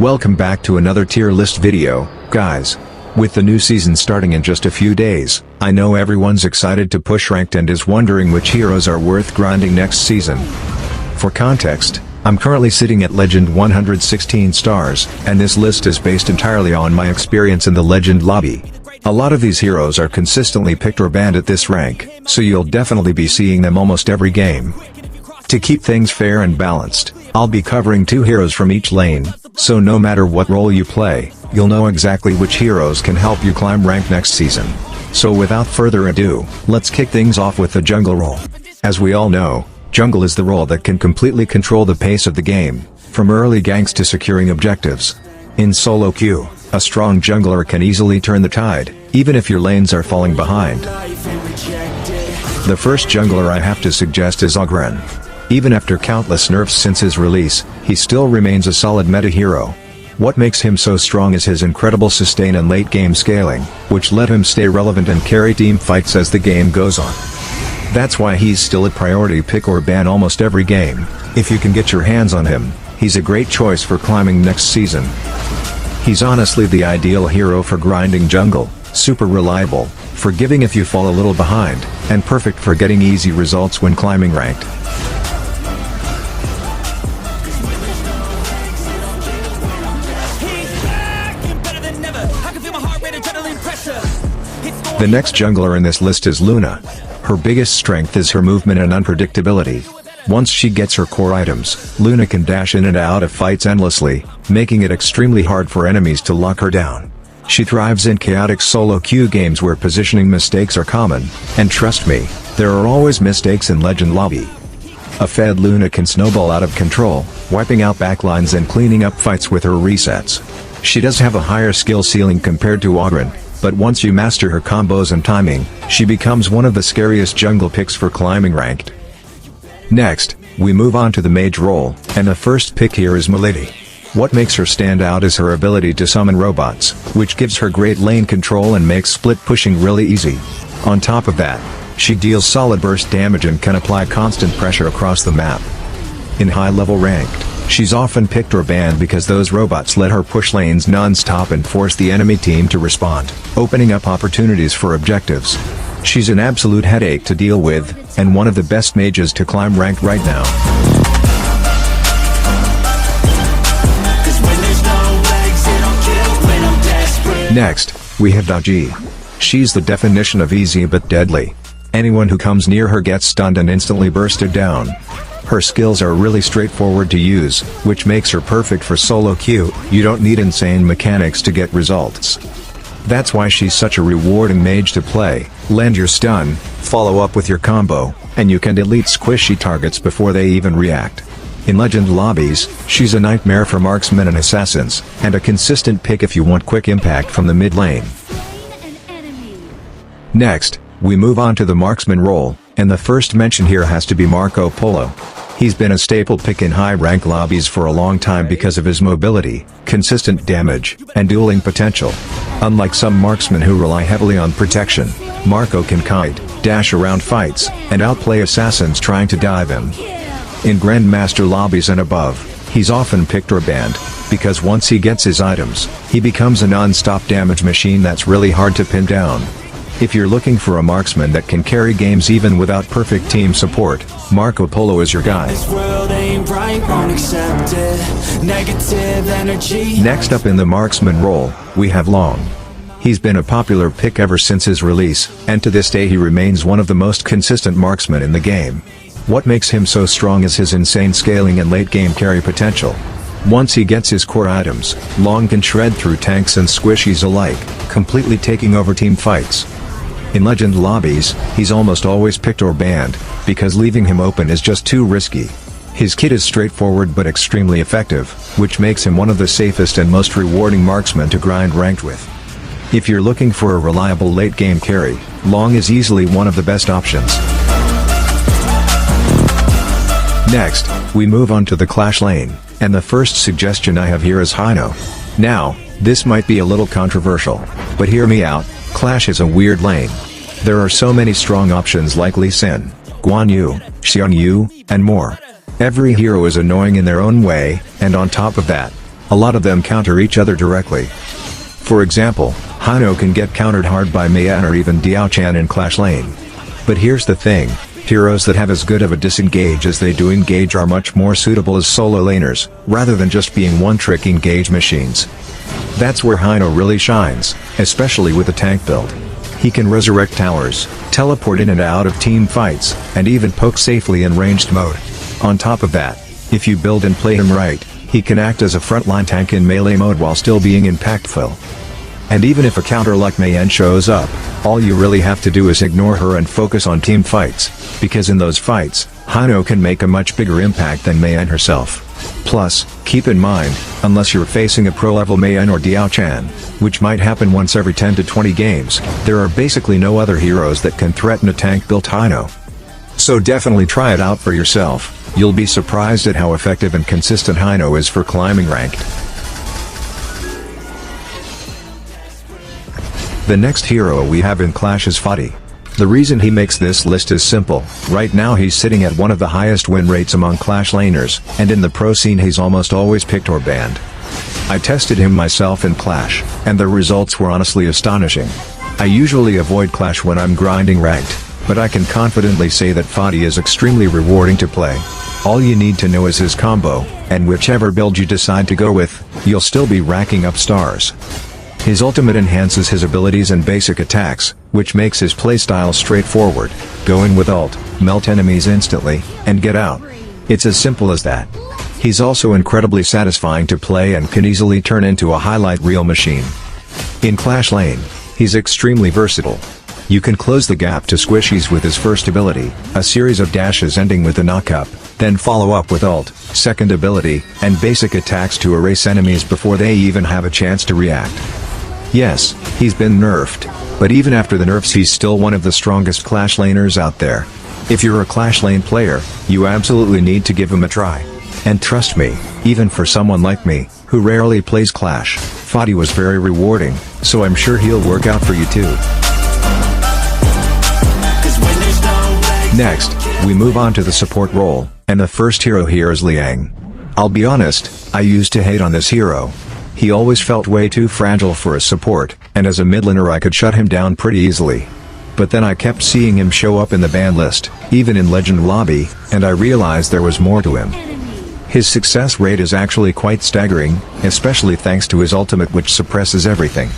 Welcome back to another tier list video, guys. With the new season starting in just a few days, I know everyone's excited to push ranked and is wondering which heroes are worth grinding next season. For context, I'm currently sitting at Legend 116 stars, and this list is based entirely on my experience in the Legend lobby. A lot of these heroes are consistently picked or banned at this rank, so you'll definitely be seeing them almost every game. To keep things fair and balanced, I'll be covering 2 heroes from each lane, so no matter what role you play, you'll know exactly which heroes can help you climb rank next season. So without further ado, let's kick things off with the jungle role. As we all know, jungle is the role that can completely control the pace of the game, from early ganks to securing objectives. In solo queue, a strong jungler can easily turn the tide, even if your lanes are falling behind. The first jungler I have to suggest is Marksman. Even after countless nerfs since his release, he still remains a solid meta hero. What makes him so strong is his incredible sustain and late game scaling, which let him stay relevant and carry team fights as the game goes on. That's why he's still a priority pick or ban almost every game. If you can get your hands on him, he's a great choice for climbing next season. He's honestly the ideal hero for grinding jungle, super reliable, forgiving if you fall a little behind, and perfect for getting easy results when climbing ranked. The next jungler in this list is Luna. Her biggest strength is her movement and unpredictability. Once she gets her core items, Luna can dash in and out of fights endlessly, making it extremely hard for enemies to lock her down. She thrives in chaotic solo queue games where positioning mistakes are common, and trust me, there are always mistakes in Legend lobby. A fed Luna can snowball out of control, wiping out backlines and cleaning up fights with her resets. She does have a higher skill ceiling compared to Marksman, but once you master her combos and timing, she becomes one of the scariest jungle picks for climbing ranked. Next, we move on to the mage role, and the first pick here is Milady. What makes her stand out is her ability to summon robots, which gives her great lane control and makes split pushing really easy. On top of that, she deals solid burst damage and can apply constant pressure across the map. In high-level ranked, she's often picked or banned because those robots let her push lanes non-stop and force the enemy team to respond, opening up opportunities for objectives. She's an absolute headache to deal with, and one of the best mages to climb ranked right now. Next, we have Mage. She's the definition of easy but deadly. Anyone who comes near her gets stunned and instantly bursted down. Her skills are really straightforward to use, which makes her perfect for solo queue. You don't need insane mechanics to get results. That's why she's such a rewarding mage to play. Land your stun, follow up with your combo, and you can delete squishy targets before they even react. In Legend lobbies, she's a nightmare for marksmen and assassins, and a consistent pick if you want quick impact from the mid lane. Next, we move on to the marksman role, and the first mention here has to be Marco Polo. He's been a staple pick in high-rank lobbies for a long time because of his mobility, consistent damage, and dueling potential. Unlike some marksmen who rely heavily on protection, Marco can kite, dash around fights, and outplay assassins trying to dive him. In Grandmaster lobbies and above, he's often picked or banned, because once he gets his items, he becomes a non-stop damage machine that's really hard to pin down. If you're looking for a marksman that can carry games even without perfect team support, Marco Polo is your guy. Next up in the marksman role, we have Long. He's been a popular pick ever since his release, and to this day he remains one of the most consistent marksmen in the game. What makes him so strong is his insane scaling and late game carry potential. Once he gets his core items, Long can shred through tanks and squishies alike, completely taking over team fights. In Legend lobbies, he's almost always picked or banned, because leaving him open is just too risky. His kit is straightforward but extremely effective, which makes him one of the safest and most rewarding marksmen to grind ranked with. If you're looking for a reliable late game carry, Long is easily one of the best options. Next, we move on to the clashlane, and the first suggestion I have here is Hino. Now, this might be a little controversial, but hear me out. Clash is a weird lane. There are so many strong options like Lee Sin, Guan Yu, Xiang Yu, and more. Every hero is annoying in their own way, and on top of that, A lot of them counter each other directly. For example, Hino can get countered hard by Mayan or even Diao-chan in clashlane. But here's the thing, heroes that have as good of a disengage as they do engage are much more suitable as solo laners, rather than just being one-trick engage machines. That's where Hino really shines, especially with a tank build. He can resurrect towers, teleport in and out of team fights, and even poke safely in ranged mode. On top of that, if you build and play him right, he can act as a frontline tank in melee mode while still being impactful. And even if a counter like Mayan shows up, all you really have to do is ignore her and focus on team fights, because in those fights, Hino can make a much bigger impact than Mayan herself. Plus, keep in mind, unless you're facing a pro-level Mayan or Diao-chan, which might happen once every 10 to 20 games, there are basically no other heroes that can threaten a tank-built Hino. So definitely try it out for yourself. You'll be surprised at how effective and consistent Hino is for climbing ranked. The next hero we have in Clash is Fati. The reason he makes this list is simple. Right now he's sitting at one of the highest win rates among Clash laners, and in the pro scene he's almost always picked or banned. I tested him myself in Clash, and the results were honestly astonishing. I usually avoid Clash when I'm grinding ranked, but I can confidently say that Fati is extremely rewarding to play. All you need to know is his combo, and whichever build you decide to go with, you'll still be racking up stars. His ultimate enhances his abilities and basic attacks, which makes his playstyle straightforward. Go in with ult, melt enemies instantly, and get out. It's as simple as that. He's also incredibly satisfying to play and can easily turn into a highlight reel machine. In Clash lane, he's extremely versatile. You can close the gap to squishies with his first ability, a series of dashes ending with a knock-up, then follow up with ult, second ability, and basic attacks to erase enemies before they even have a chance to react. Yes, he's been nerfed, but even after the nerfs he's still one of the strongest Clash laners out there. If you're a Clash lane player, you absolutely need to give him a try. And trust me, even for someone like me, who rarely plays Clash, Fati was very rewarding, so I'm sure he'll work out for you too. Next, we move on to the support role, and the first hero here is Liang. I'll be honest, I used to hate on this hero. He always felt way too fragile for a support, and as a mid laner I could shut him down pretty easily. But then I kept seeing him show up in the ban list, even in Legend Lobby, and I realized there was more to him. His success rate is actually quite staggering, especially thanks to his ultimate which suppresses everything.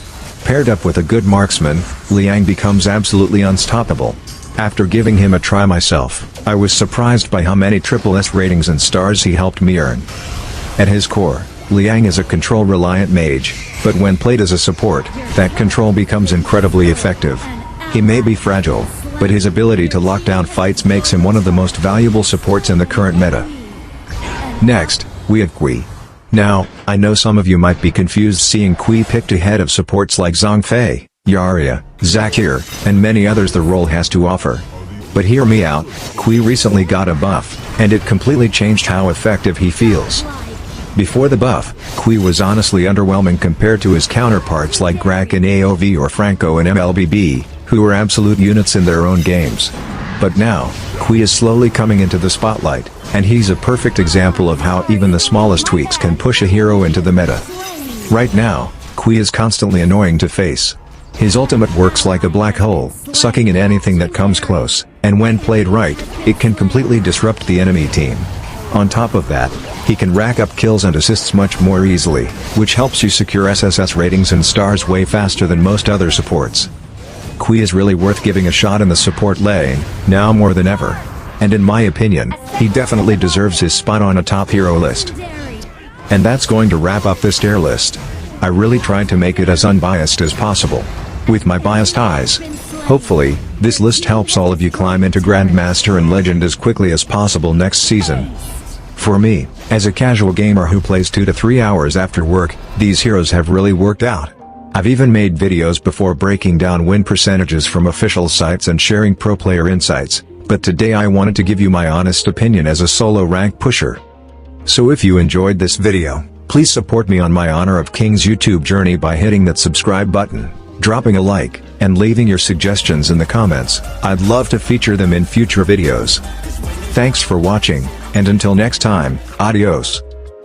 Paired up with a good marksman, Liang becomes absolutely unstoppable. After giving him a try myself, I was surprised by how many SSS ratings and stars he helped me earn. At his core, Liang is a control-reliant mage, but when played as a support, that control becomes incredibly effective. He may be fragile, but his ability to lock down fights makes him one of the most valuable supports in the current meta. Next, we have Kui. Now, I know some of you might be confused seeing Kui picked ahead of supports like Zhongfei, Yarria, Zakir, and many others the role has to offer. But hear me out, Kui recently got a buff, and it completely changed how effective he feels. Before the buff, Kui was honestly underwhelming compared to his counterparts like Grak in AOV or Franco in MLBB, who were absolute units in their own games. But now, Kui is slowly coming into the spotlight, and he's a perfect example of how even the smallest tweaks can push a hero into the meta. Right now, Kui is constantly annoying to face. His ultimate works like a black hole, sucking in anything that comes close, and when played right, it can completely disrupt the enemy team. On top of that, he can rack up kills and assists much more easily, which helps you secure SSS ratings and stars way faster than most other supports. Kui is really worth giving a shot in the support lane, now more than ever. And in my opinion, he definitely deserves his spot on a top hero list. And that's going to wrap up this tier list. I really tried to make it as unbiased as possible. With my biased eyes. Hopefully, this list helps all of you climb into Grandmaster and Legend as quickly as possible next season. For me, as a casual gamer who plays 2 to 3 hours after work, these heroes have really worked out. I've even made videos before breaking down win percentages from official sites and sharing pro player insights, but today I wanted to give you my honest opinion as a solo rank pusher. So if you enjoyed this video, please support me on my Honor of Kings YouTube journey by hitting that subscribe button, dropping a like, and leaving your suggestions in the comments. I'd love to feature them in future videos. Thanks for watching, and until next time, adios.